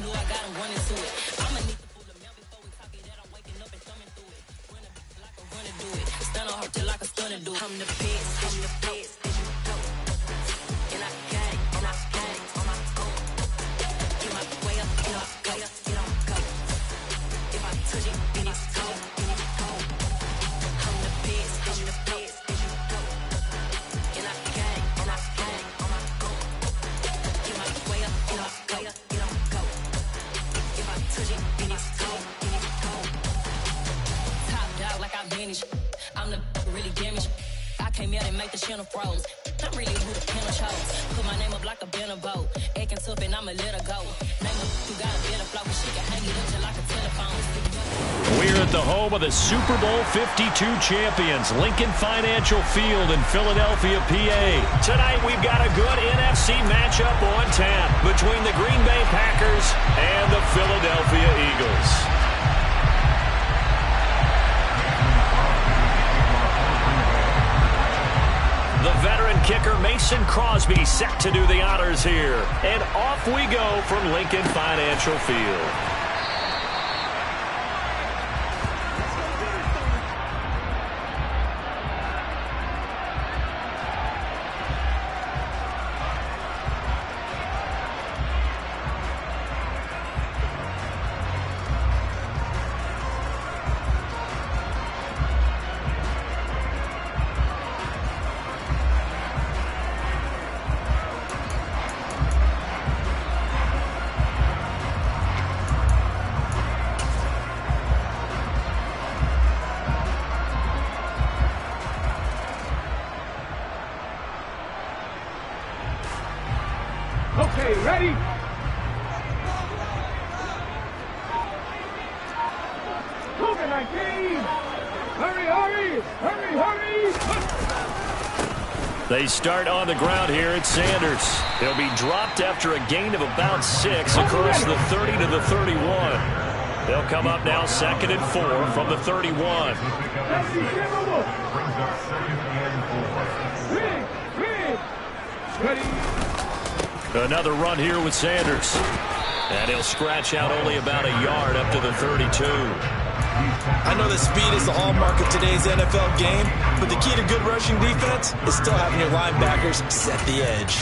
Knew I got him running to it. I'ma need to pull the mail before we talk it that I'm waking up and thumbing through it. Run it like a runner do it. Stun on her till like a stunner do it. I'm the best, as you go. And I got it, and I got it on my own. Get my way up, get up, go, get on, go. If I touch it, then it's cold, then it's cold. I'm the best, as you go. And I got it, and I got it on my own. Get my way up, get up, go, get on, go. If I touch it, then it's cold, then it's cold. Top dog like I vanished. I'm the really damaged. I came out and make the channel froze. I'm really who the panel chose. Put my name up like a banner boat. Acting tough and I'ma let her go. Name her, you got a better flow, but she can hang it up till like a telephone. We're at the home of the Super Bowl 52 champions, Lincoln Financial Field in Philadelphia, PA. Tonight we've got a good NFC matchup on tap between the Green Bay Packers and the Philadelphia Eagles. The veteran kicker Mason Crosby set to do the honors here. And off we go from Lincoln Financial Field. Okay, ready? COVID-19! Hurry, hurry! Hurry, hurry! They start on the ground here at Sanders. He'll be dropped after a gain of about 6 across the 30 to the 31. They'll come up now 2nd and 4 from the 31. Ready? Another run here with Sanders. And he'll scratch out only about a yard up to the 32. I know that speed is the hallmark of today's NFL game, but the key to good rushing defense is still having your linebackers set the edge.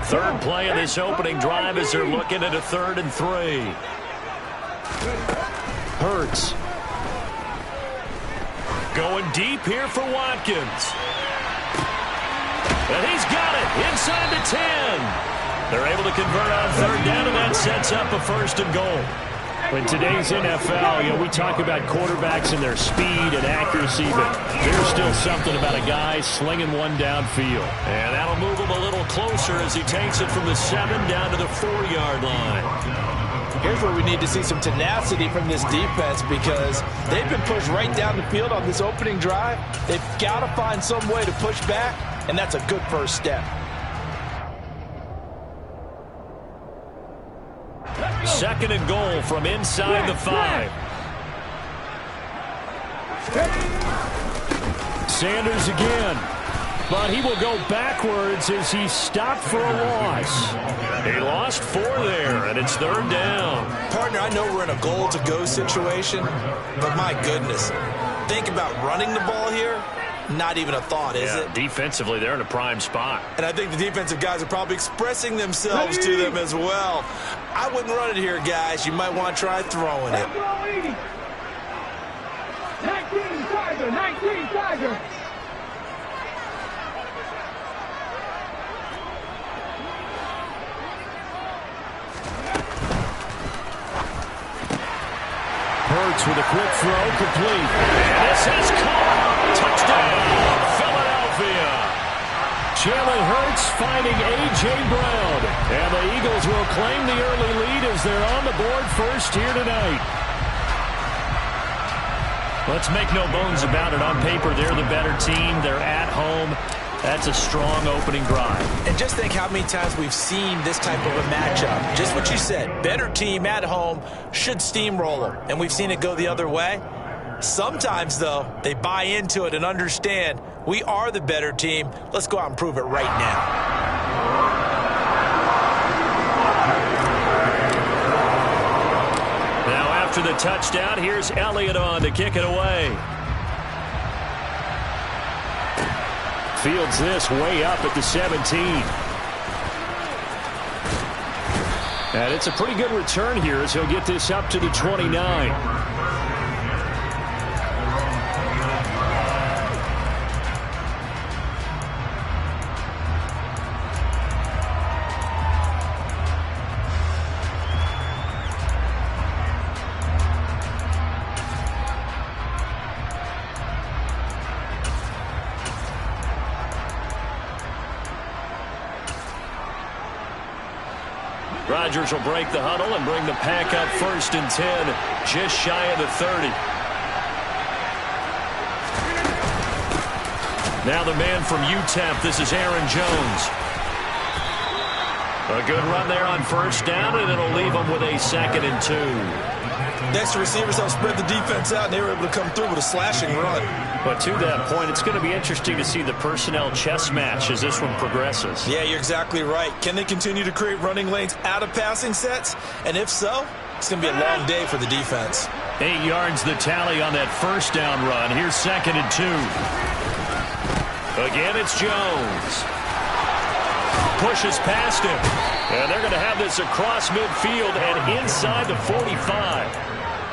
Third play of this opening drive as they're looking at a 3rd and 3. Hurts. Going deep here for Watkins. And he's got it inside the 10. They're able to convert on 3rd down, and that sets up a 1st and goal. In today's NFL, we talk about quarterbacks and their speed and accuracy, but there's still something about a guy slinging one downfield. And that'll move him a little closer as he takes it from the 7 down to the 4-yard line. Here's where we need to see some tenacity from this defense because they've been pushed right down the field on this opening drive. They've got to find some way to push back, and that's a good first step. 2nd and goal from inside the 5. Sanders again. But he will go backwards as he's stopped for a loss. He lost 4 there, and it's 3rd down. Partner, I know we're in a goal-to-go situation, but my goodness, think about running the ball here. Not even a thought, is it? Defensively, they're in a prime spot. And I think the defensive guys are probably expressing themselves to them as well. I wouldn't run it here, guys. You might want to try throwing it. 19 Tiger, 19 Tiger. Hurts with a quick throw, complete. And this is caught. Touchdown, Philadelphia. Jalen Hurts finding A.J. Brown. And the Eagles will claim the early lead as they're on the board first here tonight. Let's make no bones about it. On paper, they're the better team. They're at home. That's a strong opening drive. And just think how many times we've seen this type of a matchup. Just what you said, better team at home should steamroll them. And we've seen it go the other way. Sometimes, though, they buy into it and understand we are the better team. Let's go out and prove it right now. Now after the touchdown, here's Elliott on to kick it away. Fields this way up at the 17. And it's a pretty good return here as he'll get this up to the 29. Rodgers will break the huddle and bring the pack up 1st and 10, just shy of the 30. Now the man from UTEP, this is Aaron Jones. A good run there on 1st down, and it'll leave them with a 2nd and 2. Next, the receivers helped spread the defense out, and they were able to come through with a slashing run. But to that point, it's going to be interesting to see the personnel chess match as this one progresses. Yeah, you're exactly right. Can they continue to create running lanes out of passing sets? And if so, it's going to be a long day for the defense. 8 yards the tally on that 1st down run. Here's 2nd and 2. Again, it's Jones. Pushes past him. And they're going to have this across midfield and inside the 45.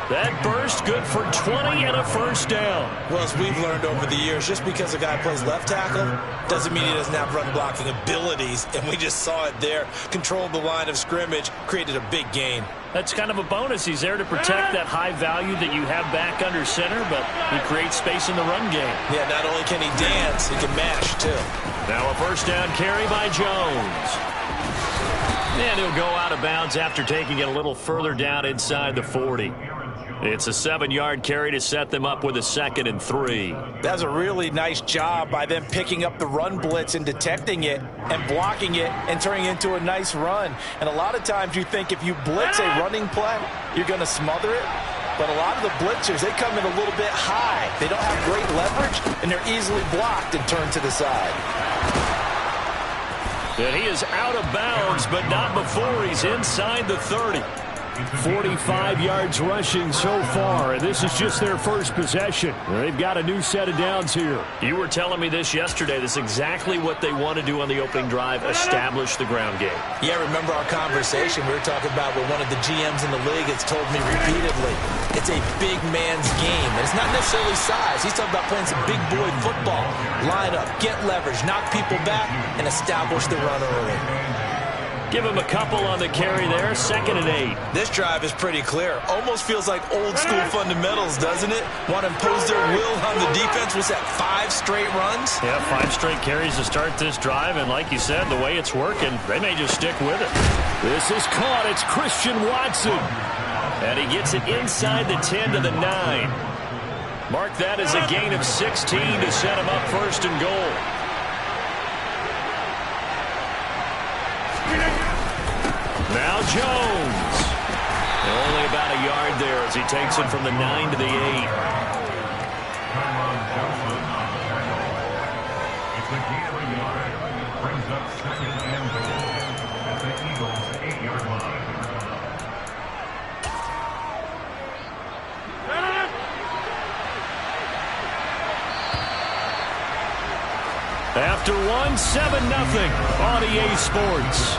That burst good for 20 and a 1st down. Well, as we've learned over the years, just because a guy plays left tackle doesn't mean he doesn't have run blocking abilities. And we just saw it there. Controlled the line of scrimmage, created a big gain. That's kind of a bonus. He's there to protect that high value that you have back under center, but he creates space in the run game. Yeah, not only can he dance, he can mash, too. Now a 1st down carry by Jones. And he'll go out of bounds after taking it a little further down inside the 40. It's a 7-yard carry to set them up with a 2nd and 3. That's a really nice job by them picking up the run blitz and detecting it and blocking it and turning it into a nice run. And a lot of times you think if you blitz a running play, you're going to smother it. But a lot of the blitzers, they come in a little bit high. They don't have great leverage, and they're easily blocked and turned to the side. And he is out of bounds, but not before he's inside the 30. 45 yards rushing so far, and this is just their first possession. They've got a new set of downs here. You were telling me this yesterday. This is exactly what they want to do on the opening drive, establish the ground game. Yeah, remember our conversation? We were talking about what one of the GMs in the league has told me repeatedly. It's a big man's game, and it's not necessarily size. He's talking about playing some big boy football. Line up, get leverage, knock people back, and establish the run early. Give him a couple on the carry there, 2nd and 8. This drive is pretty clear. Almost feels like old school fundamentals, doesn't it? Want to impose their will on the defense. Was that 5 straight runs? Yeah, 5 straight carries to start this drive, and like you said, the way it's working, they may just stick with it. This is caught. It's Christian Watson. And he gets it inside the 10 to the 9. Mark that as a gain of 16 to set him up 1st and goal. Now Jones. Only about a yard there as he takes it from the 9 to the 8. It's a gain of a yard. Brings up 2nd and goal at the Eagles' 8-yard line. After 1, 7-0 on EA Sports.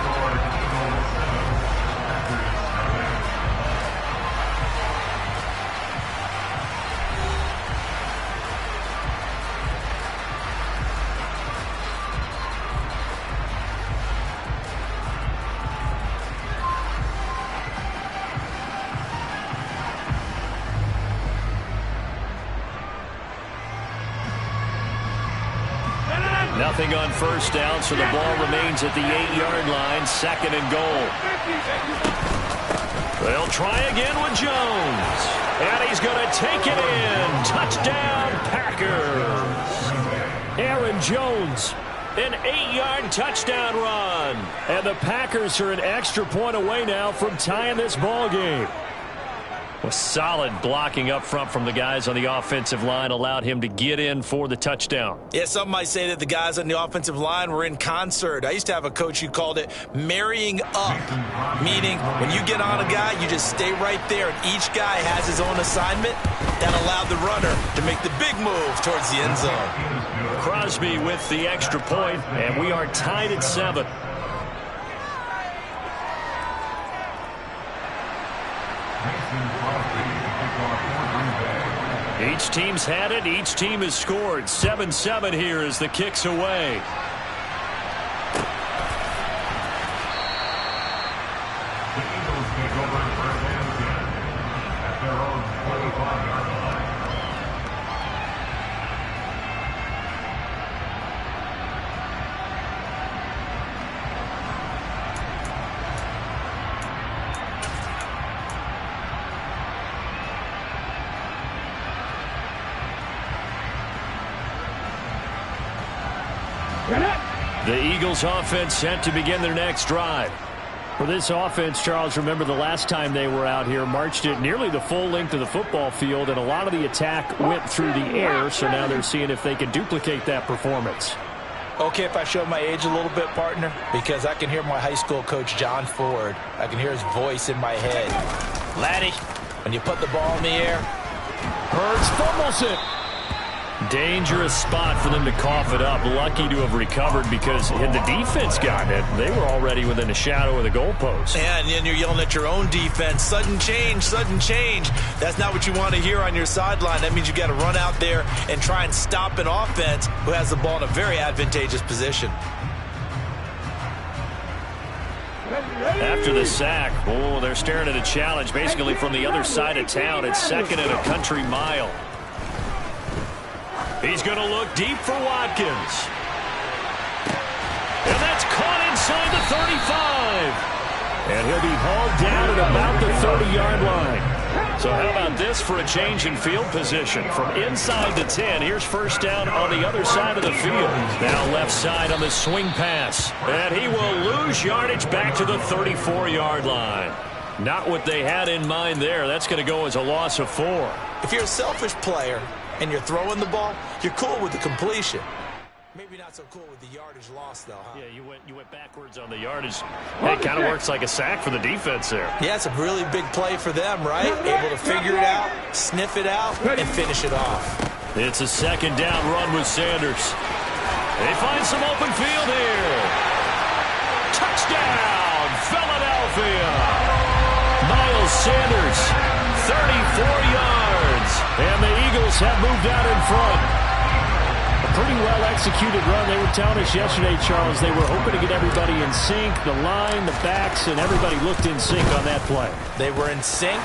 Nothing on 1st down, so the ball remains at the 8-yard line, 2nd and goal. They'll try again with Jones. And he's going to take it in. Touchdown, Packers. Aaron Jones An 8-yard touchdown run. And the Packers are an extra point away now from tying this ball game. Well, solid blocking up front from the guys on the offensive line allowed him to get in for the touchdown. Yeah, some might say that the guys on the offensive line were in concert. I used to have a coach who called it marrying up, meaning when you get on a guy, you just stay right there, and each guy has his own assignment. That allowed the runner to make the big move towards the end zone. Crosby with the extra point, and we are tied at 7. Each team's had it. Each team has scored. 7-7 here as the kick's away. The Eagles take over first and 10 at their own 25-yard line. The Eagles offense set to begin their next drive. For this offense, Charles, remember the last time they were out here, marched it nearly the full length of the football field, and a lot of the attack went through the air, so now they're seeing if they can duplicate that performance. Okay, if I show my age a little bit, partner, because I can hear my high school coach, John Ford. I can hear his voice in my head. Laddie, when you put the ball in the air, Hurts fumbles it. Dangerous spot for them to cough it up. Lucky to have recovered because had the defense gotten it, they were already within a shadow of the goalpost. Yeah, and then you're yelling at your own defense. Sudden change, sudden change. That's not what you want to hear on your sideline. That means you got to run out there and try and stop an offense who has the ball in a very advantageous position. After the sack, oh, they're staring at a challenge basically from the other side of town. It's 2nd and a country mile. He's going to look deep for Watkins. And that's caught inside the 35. And he'll be hauled down at about the 30-yard line. So how about this for a change in field position? From inside the 10, here's first down on the other side of the field. Now left side on the swing pass. And he will lose yardage back to the 34-yard line. Not what they had in mind there. That's going to go as a loss of 4. If you're a selfish player and you're throwing the ball, you're cool with the completion. Maybe not so cool with the yardage loss, though, huh? Yeah, you went backwards on the yardage. It kind of works like a sack for the defense there. Yeah, it's a really big play for them, right? Able to figure it out, sniff it out, and finish it off. It's a 2nd down run with Sanders. They find some open field here. Touchdown, Philadelphia. Miles Sanders, 34 yards. And the Eagles have moved out in front. A pretty well-executed run. They were telling us yesterday, Charles, they were hoping to get everybody in sync, the line, the backs, and everybody looked in sync on that play. They were in sync,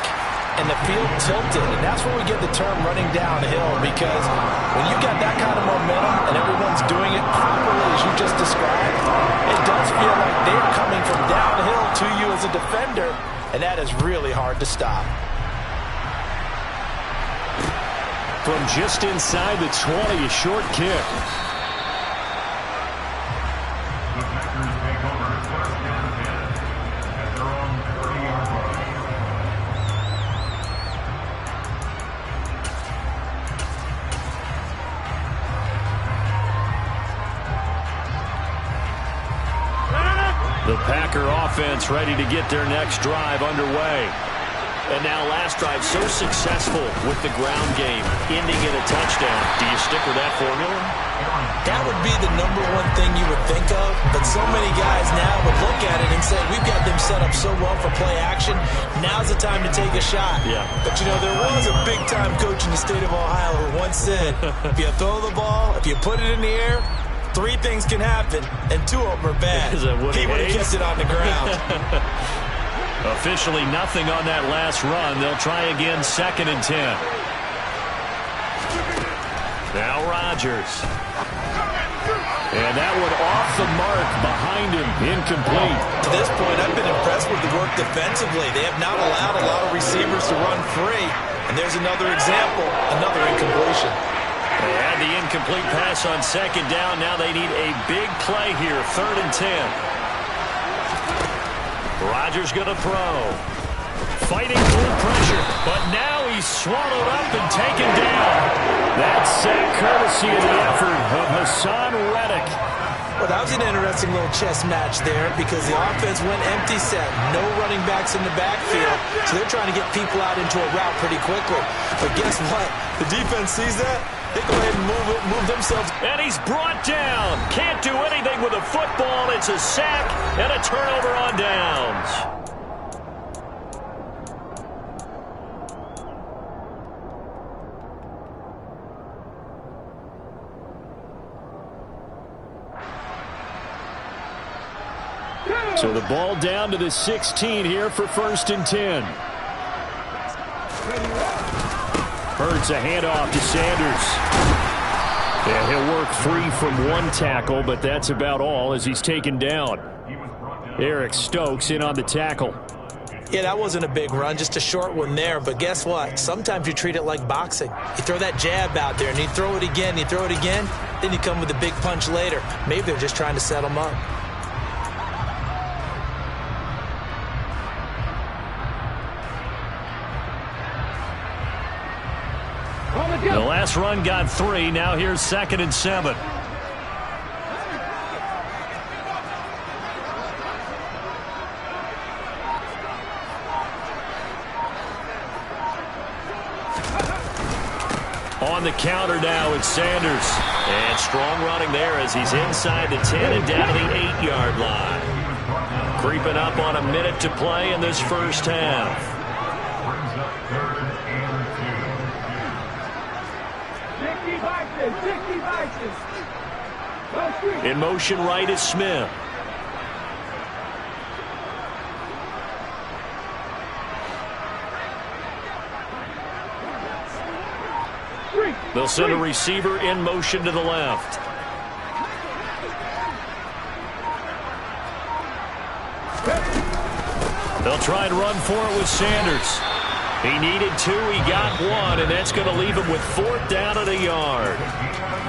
and the field tilted. And that's where we get the term running downhill, because when you got that kind of momentum and everyone's doing it properly as you just described, it does feel like they're coming from downhill to you as a defender, and that is really hard to stop. From just inside the 20, a short kick. The Packers take over first and 10 at their own 30-yard line. The Packer offense ready to get their next drive underway. And now last drive so successful with the ground game, ending in a touchdown. Do you stick with that formula? That would be the number one thing you would think of, but so many guys now would look at it and say, we've got them set up so well for play action, now's the time to take a shot. Yeah. But, you know, there was a big-time coach in the state of Ohio who once said, if you throw the ball, if you put it in the air, 3 things can happen, and 2 of them are bad. He would have kept it on the ground. Officially nothing on that last run. They'll try again 2nd and 10. Now Rodgers. And that one off the mark behind him. Incomplete. To this point, I've been impressed with the work defensively. They have not allowed a lot of receivers to run free. And there's another example, another incompletion. They had the incomplete pass on second down. Now they need a big play here, 3rd and 10. Rodgers going to throw. Fighting through pressure, but now he's swallowed up and taken down. That's courtesy of the effort of Hassan Reddick. Well, that was an interesting little chess match there because the offense went empty set. No running backs in the backfield, so they're trying to get people out into a route pretty quickly. But guess what? The defense sees that. They go ahead and move themselves. And he's brought down. Can't do anything with a football. It's a sack and a turnover on downs. So the ball down to the 16 here for 1st and 10. Hurts a handoff to Sanders. Yeah, he'll work free from one tackle, but that's about all as he's taken down. Eric Stokes in on the tackle. Yeah, that wasn't a big run, just a short one there. But guess what? Sometimes you treat it like boxing. You throw that jab out there, and you throw it again, you throw it again, then you come with a big punch later. Maybe they're just trying to set them up. The last run got 3. Now here's 2nd and 7. On the counter now, it's Sanders. And strong running there as he's inside the 10 and down to the 8-yard line. Creeping up on a minute to play in this first half. In motion right is Smith. They'll send a receiver in motion to the left. They'll try and run for it with Sanders. He needed 2, he got 1, and that's going to leave him with 4th down at a yard.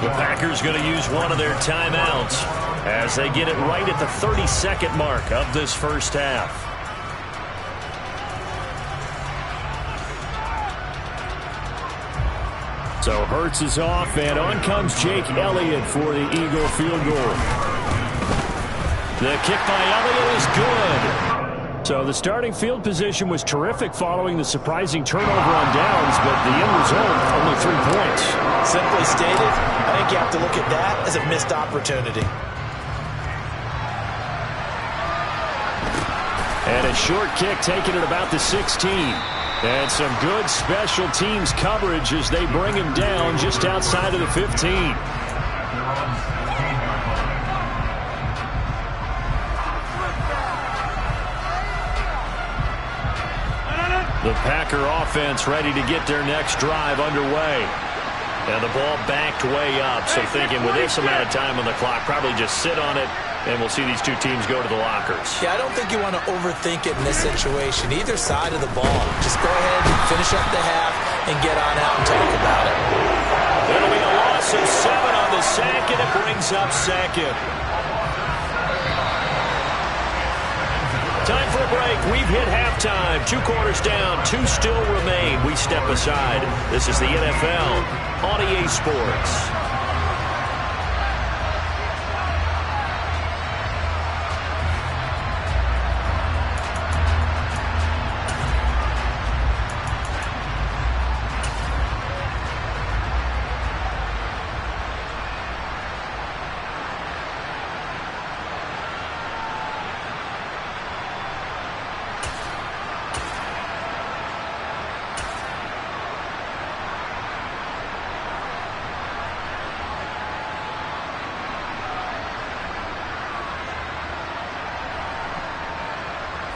The Packers going to use one of their timeouts as they get it right at the 32nd mark of this first half. So Hurts is off, and on comes Jake Elliott for the Eagle field goal. The kick by Elliott is good. So the starting field position was terrific following the surprising turnover on downs, but the end result, only 3 points. Simply stated, I think you have to look at that as a missed opportunity. And a short kick taken at about the 16. And some good special teams coverage as they bring him down just outside of the 15. The Packer offense ready to get their next drive underway. And the ball backed way up, so thinking with this amount of time on the clock, probably just sit on it, and we'll see these two teams go to the lockers. Yeah, I don't think you want to overthink it in this situation. Either side of the ball. Just go ahead and finish up the half and get on out and talk about it. It'll be a loss of 7 on the sack, and it brings up 2nd. Time for a break. We've hit halftime. 2 quarters down. 2 still remain. We step aside. This is the NFL on EA Sports.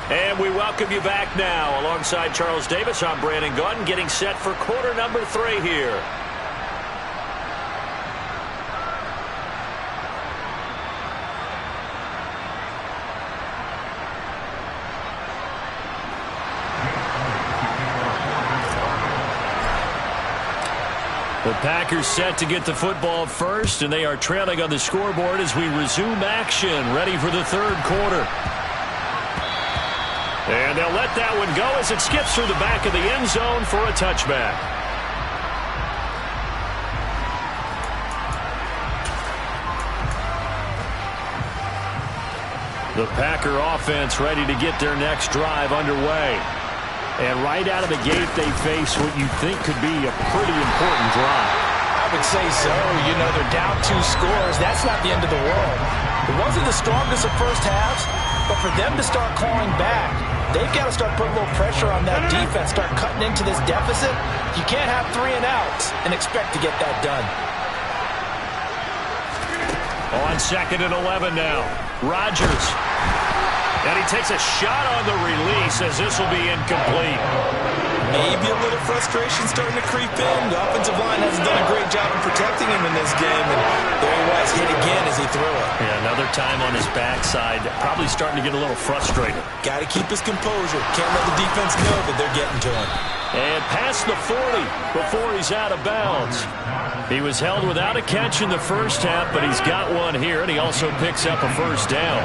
And we welcome you back now. Alongside Charles Davis, I'm Brandon Gunn, getting set for quarter number 3 here. The Packers set to get the football first, and they are trailing on the scoreboard as we resume action, ready for the third quarter. And they'll let that one go as it skips through the back of the end zone for a touchback. The Packer offense ready to get their next drive underway. And right out of the gate, they face what you think could be a pretty important drive. I would say so. You know, they're down 2 scores. That's not the end of the world. It wasn't the strongest of first halves, but for them to start clawing back, they've got to start putting a little pressure on that defense, start cutting into this deficit. You can't have 3 and outs and expect to get that done. On 2nd and 11 now. Rodgers. And he takes a shot on the release as this will be incomplete. Maybe a little frustration starting to creep in. The offensive line hasn't done a great job of protecting him in this game. And there he was, hit again as he threw it. Yeah, another time on his backside. Probably starting to get a little frustrated. Got to keep his composure. Can't let the defense know that they're getting to him. And past the 40 before he's out of bounds. He was held without a catch in the first half, but he's got one here, and he also picks up a first down.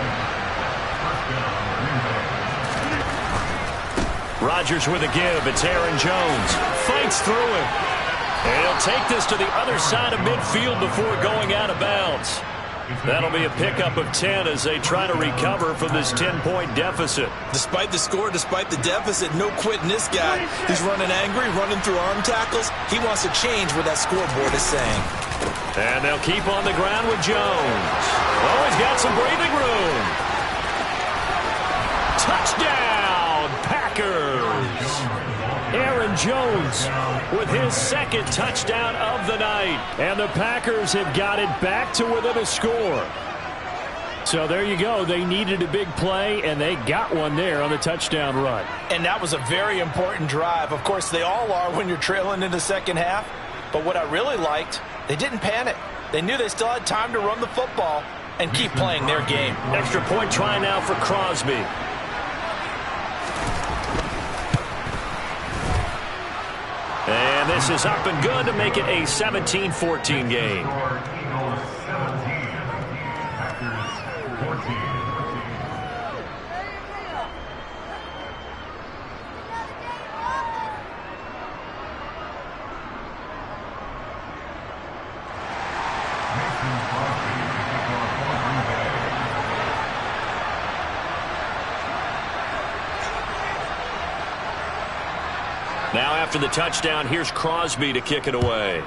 Rodgers with a give. It's Aaron Jones. Fights through him. And he'll take this to the other side of midfield before going out of bounds. That'll be a pickup of 10 as they try to recover from this 10-point deficit. Despite the score, despite the deficit, no quitting this guy. He's running angry, running through arm tackles. He wants to change what that scoreboard is saying. And they'll keep on the ground with Jones. Oh, he's got some breathing room. Touchdown, Packers. Aaron Jones with his 2nd touchdown of the night. And the Packers have got it back to within a score. So there you go. They needed a big play, and they got one there on the touchdown run. And that was a very important drive. Of course, they all are when you're trailing in the second half. But what I really liked, they didn't panic. They knew they still had time to run the football and keep playing their game. Extra point try now for Crosby. And this is up and good to make it a 17-14 game. Now after the touchdown, here's Crosby to kick it away.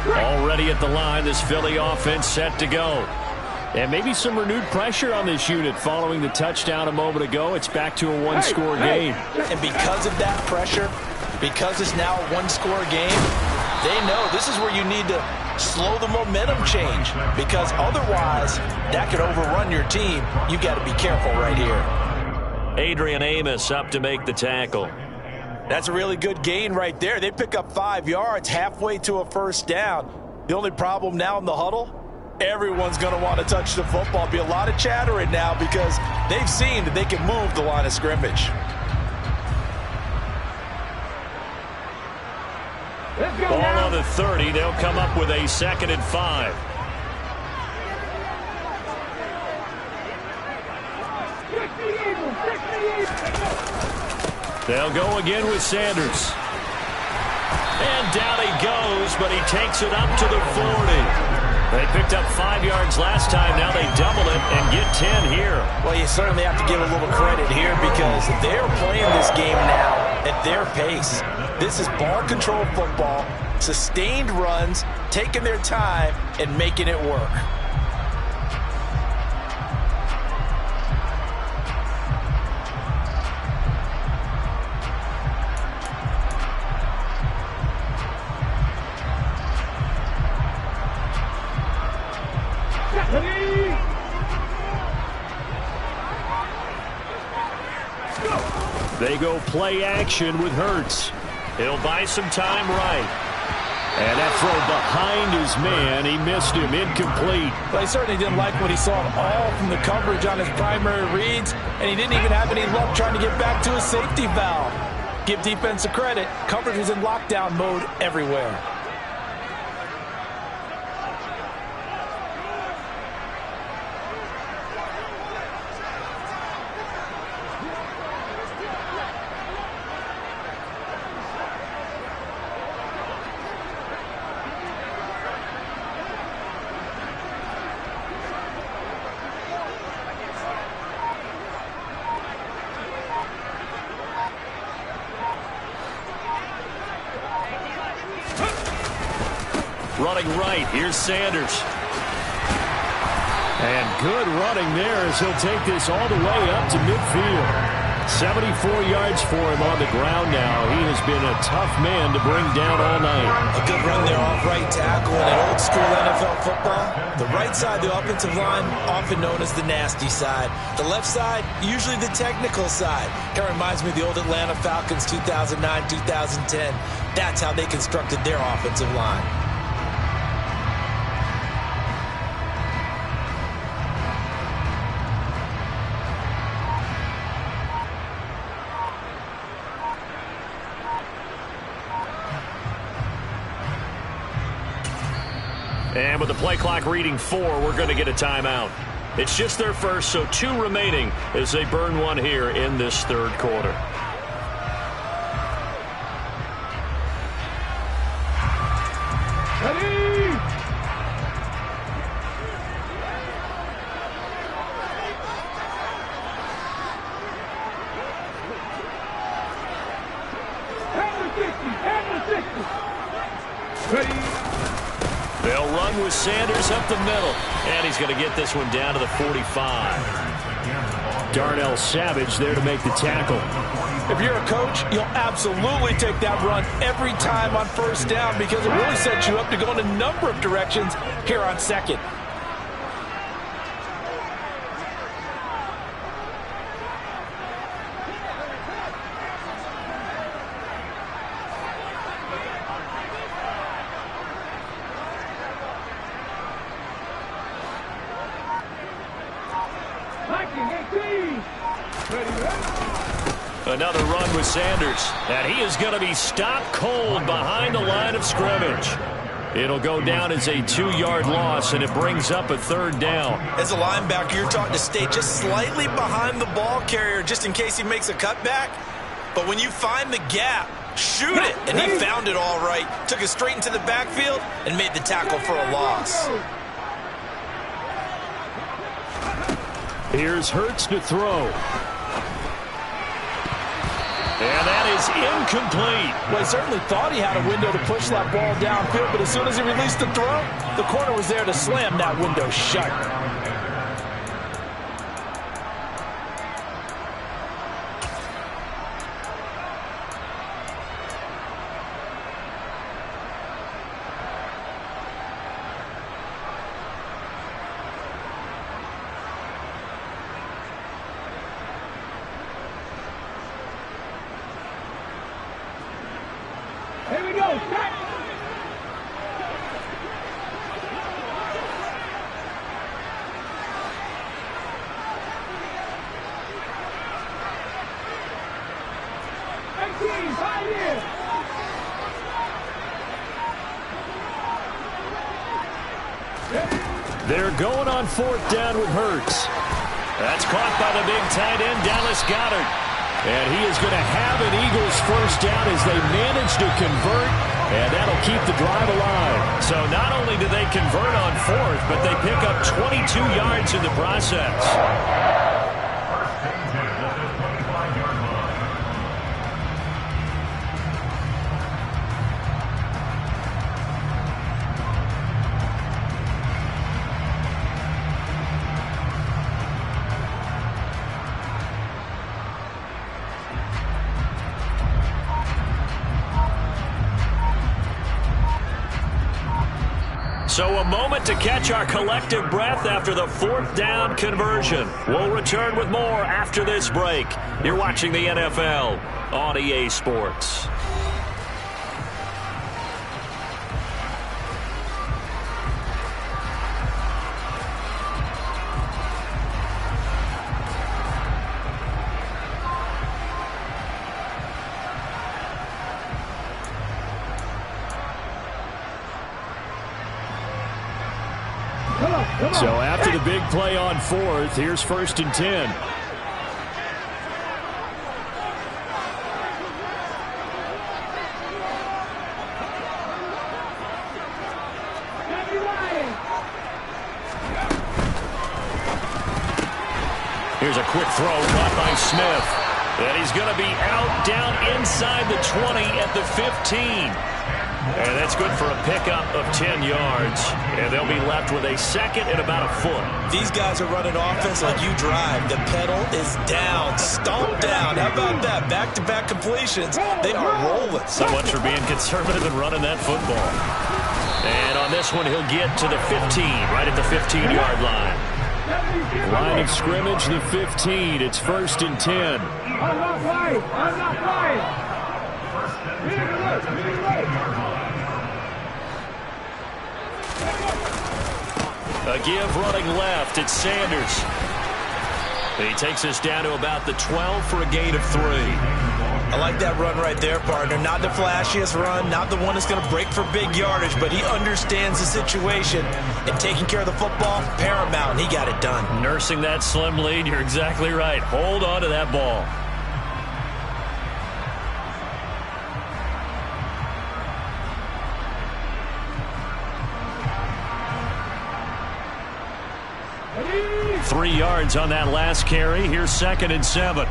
Already at the line, this Philly offense set to go. And maybe some renewed pressure on this unit following the touchdown a moment ago. It's back to a one-score game. And because of that pressure, because it's now a one-score game, they know this is where you need to slow the momentum change, because otherwise that could overrun your team. You got to be careful right here. Adrian Amos up to make the tackle. That's a really good gain right there. They pick up 5 yards halfway to a first down. The only problem now in the huddle, everyone's going to want to touch the football. Be a lot of chattering now because they've seen that they can move the line of scrimmage. Ball on the 30. They'll come up with a 2nd and 5. They'll go again with Sanders. And down he goes, but he takes it up to the 40. They picked up 5 yards last time. Now they double it and get 10 here. Well, you certainly have to give a little credit here because they're playing this game now at their pace. This is ball control football, sustained runs, taking their time and making it work. They go play action with Hurts. He'll buy some time right. And that throw behind his man, he missed him, incomplete. But he certainly didn't like what he saw at all from the coverage on his primary reads, and he didn't even have any luck trying to get back to his safety valve. Give defense a credit. Coverage was in lockdown mode everywhere. Running right, here's Sanders. And good running there as he'll take this all the way up to midfield. 74 yards for him on the ground now. He has been a tough man to bring down all night. A good run there off right tackle in old school NFL football. The right side of the offensive line, often known as the nasty side. The left side, usually the technical side. It reminds me of the old Atlanta Falcons 2009-2010. That's how they constructed their offensive line. And with the play clock reading 4, we're going to get a timeout. It's just their first, so 2 remaining as they burn one here in this third quarter. Ready? Ready? They'll run with Sanders up the middle. And he's going to get this one down to the 45. Darnell Savage there to make the tackle. If you're a coach, you'll absolutely take that run every time on first down because it really sets you up to go in a number of directions here on second. Another run with Sanders, and he is going to be stopped cold behind the line of scrimmage. It'll go down as a 2-yard loss, and it brings up a third down. As a linebacker, you're taught to stay just slightly behind the ball carrier just in case he makes a cutback. But when you find the gap, shoot it. And he found it all right. Took it straight into the backfield and made the tackle for a loss. Here's Hurts to throw. And that is incomplete. Well, he certainly thought he had a window to push that ball downfield, but as soon as he released the throw, the corner was there to slam that window shut. Here we go, set! They're going on 4th down with Hurts. That's caught by the big tight end, Dallas Goedert. And he is going to have an Eagles first down as they manage to convert, and that'll keep the drive alive. So not only do they convert on 4th, but they pick up 22 yards in the process. So a moment to catch our collective breath after the fourth down conversion. We'll return with more after this break. You're watching the NFL on EA Sports. So after the big play on fourth, here's 1st and 10. Here's a quick throw caught by Smith. And he's going to be out down inside the 20 at the 15. And that's good for a pickup of 10 yards. And they'll be left with a second and about a foot. These guys are running offense like you drive. The pedal is down, stomped down. How about that? Back-to-back completions. They are rolling. So much for being conservative and running that football. And on this one, he'll get to the 15, right at the 15-yard line. Line of scrimmage, the 15. It's 1st and 10. I'm not lying. I'm not lying. A give running left. It's Sanders. He takes us down to about the 12 for a gain of 3. I like that run right there, partner. Not the flashiest run, not the one that's going to break for big yardage, but he understands the situation, and taking care of the football, paramount, and he got it done. Nursing that slim lead, you're exactly right. Hold on to that ball. Ready? 3 yards on that last carry. Here's 2nd and 7.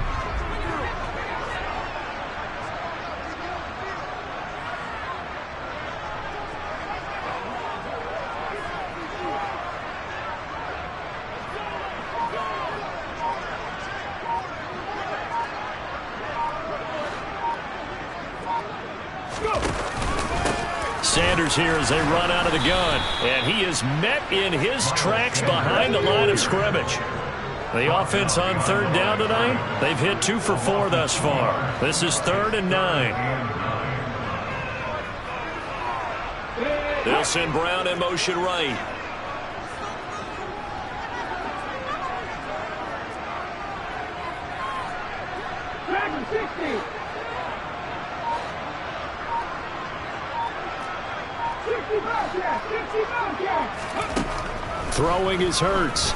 Sanders here as they run out of the gun. And he is met in his tracks behind the line of scrimmage. The offense on 3rd down tonight, they've hit 2 for 4 thus far. This is 3rd and 9. They'll send Brown in motion right. Back to 60. 60 Bobcats. 60 Bobcats. Throwing is Hurts.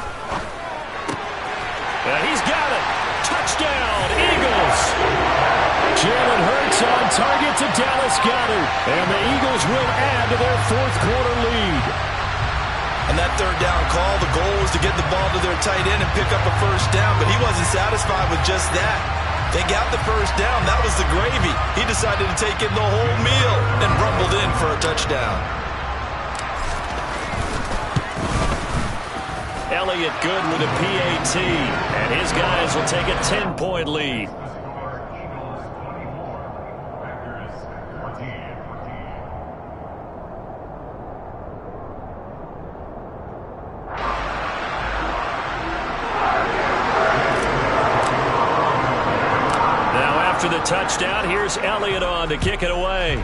And he's got it. Touchdown, Eagles. Jalen Hurts on target to Dallas Goedert. And the Eagles will add to their 4th quarter lead. And that 3rd down call, the goal was to get the ball to their tight end and pick up a 1st down, but he wasn't satisfied with just that. They got the 1st down. That was the gravy. He decided to take in the whole meal and rumbled in for a touchdown. Elliott good with a PAT, and his guys will take a 10-point lead. Now after the touchdown, here's Elliott on to kick it away.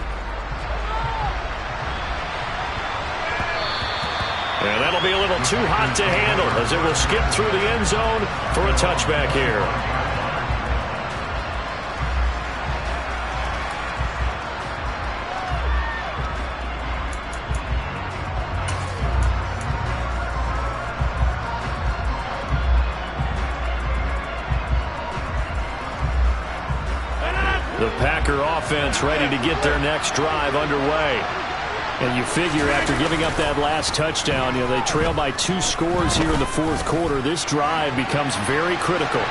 And that'll be a little too hot to handle as it will skip through the end zone for a touchback here. The Packer offense ready to get their next drive underway. And you figure after giving up that last touchdown, they trail by 2 scores here in the 4th quarter. This drive becomes very critical.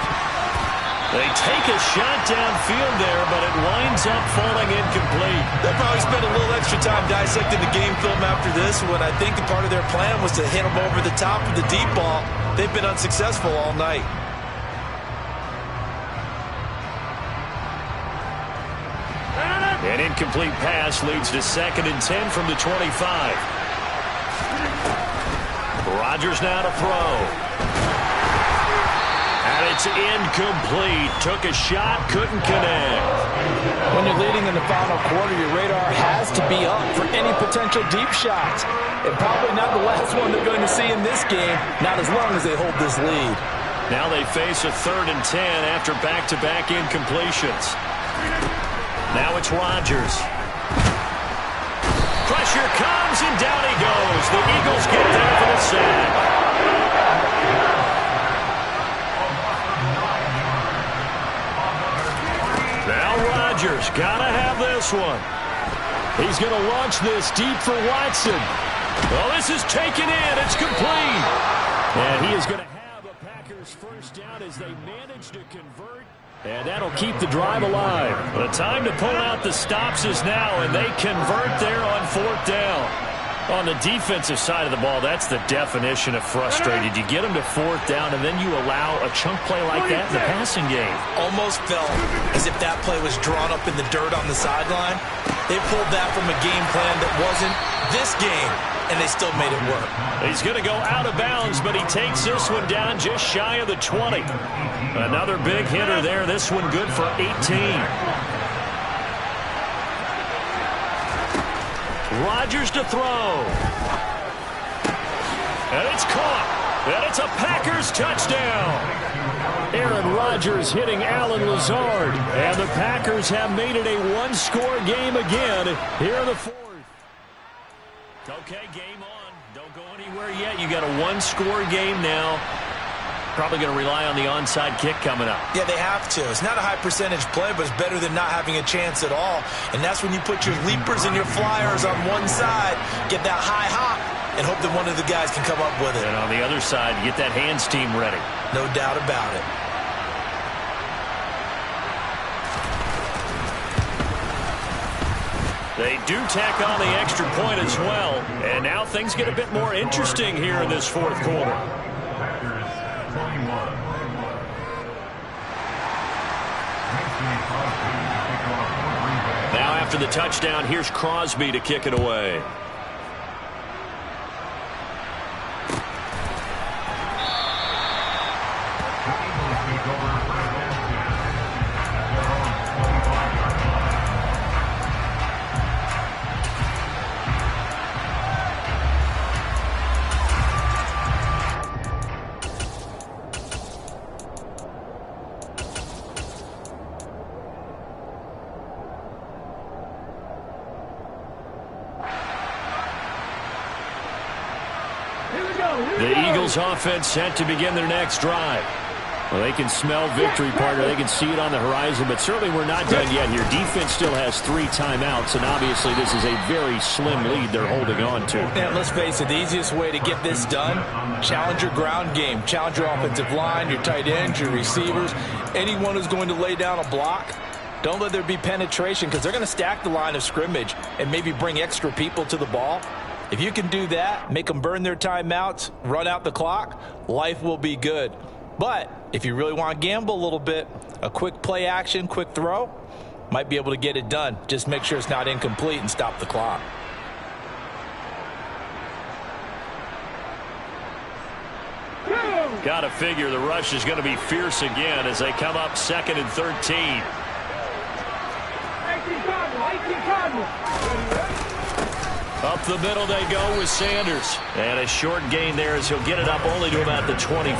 They take a shot downfield there, but it winds up falling incomplete. They'll probably spend a little extra time dissecting the game film after this when I think the part of their plan was to hit them over the top of the deep ball. They've been unsuccessful all night. An incomplete pass leads to 2nd and 10 from the 25. Rodgers now to throw. And it's incomplete. Took a shot, couldn't connect. When you're leading in the final quarter, your radar has to be up for any potential deep shots. And probably not the last one they're going to see in this game, not as long as they hold this lead. Now they face a 3rd and 10 after back-to-back incompletions. Now it's Rodgers. Pressure comes, and down he goes. The Eagles get there for the sack. Rodgers gotta have this one. He's going to launch this deep for Watson. Well, this is taken in. It's complete. And he is going to have a Packers first down as they manage to convert. And that'll keep the drive alive. The time to pull out the stops is now, and they convert there on 4th down. On the defensive side of the ball, that's the definition of frustrated. You get them to 4th down, and then you allow a chunk play like that in the passing game. Almost felt as if that play was drawn up in the dirt on the sideline. They pulled that from a game plan that wasn't this game, and they still made it work. He's going to go out of bounds, but he takes this one down just shy of the 20. Another big hitter there. This one good for 18. Rodgers to throw. And it's caught. And it's a Packers touchdown. Aaron Rodgers hitting Allen Lazard. And the Packers have made it a one-score game again here in the 4th. Okay, game on. Don't go anywhere yet. You got a one-score game now. Probably going to rely on the onside kick coming up. Yeah, they have to. It's not a high-percentage play, but it's better than not having a chance at all. And that's when you put your leapers and your flyers on one side, get that high hop, and hope that one of the guys can come up with it. And on the other side, get that hands team ready. No doubt about it. They do tack on the extra point as well. And now things get a bit more interesting here in this 4th quarter. Now after the touchdown, here's Crosby to kick it away. The Eagles offense set to begin their next drive. Well, they can smell victory, partner. They can see it on the horizon, but certainly we're not done yet here. Defense still has 3 timeouts, and obviously this is a very slim lead they're holding on to. And let's face it, the easiest way to get this done, challenge your ground game. Challenge your offensive line, your tight ends, your receivers, anyone who's going to lay down a block. Don't let there be penetration because they're going to stack the line of scrimmage and maybe bring extra people to the ball. If you can do that, make them burn their timeouts, run out the clock, life will be good. But if you really want to gamble a little bit, a quick play action, quick throw, might be able to get it done. Just make sure it's not incomplete and stop the clock. Got to figure the rush is going to be fierce again as they come up 2nd and 13. Up the middle they go with Sanders. And a short gain there as he'll get it up only to about the 24.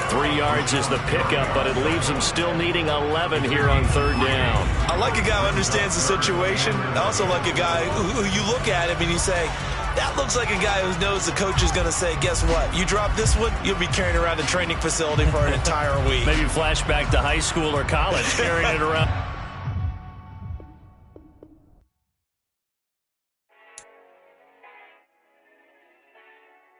3 yards is the pickup, but it leaves him still needing 11 here on 3rd down. I like a guy who understands the situation. I also like a guy who you look at him and you say, that looks like a guy who knows the coach is going to say, guess what? You drop this one, you'll be carrying around a training facility for an entire week. Maybe flashback to high school or college, carrying it around.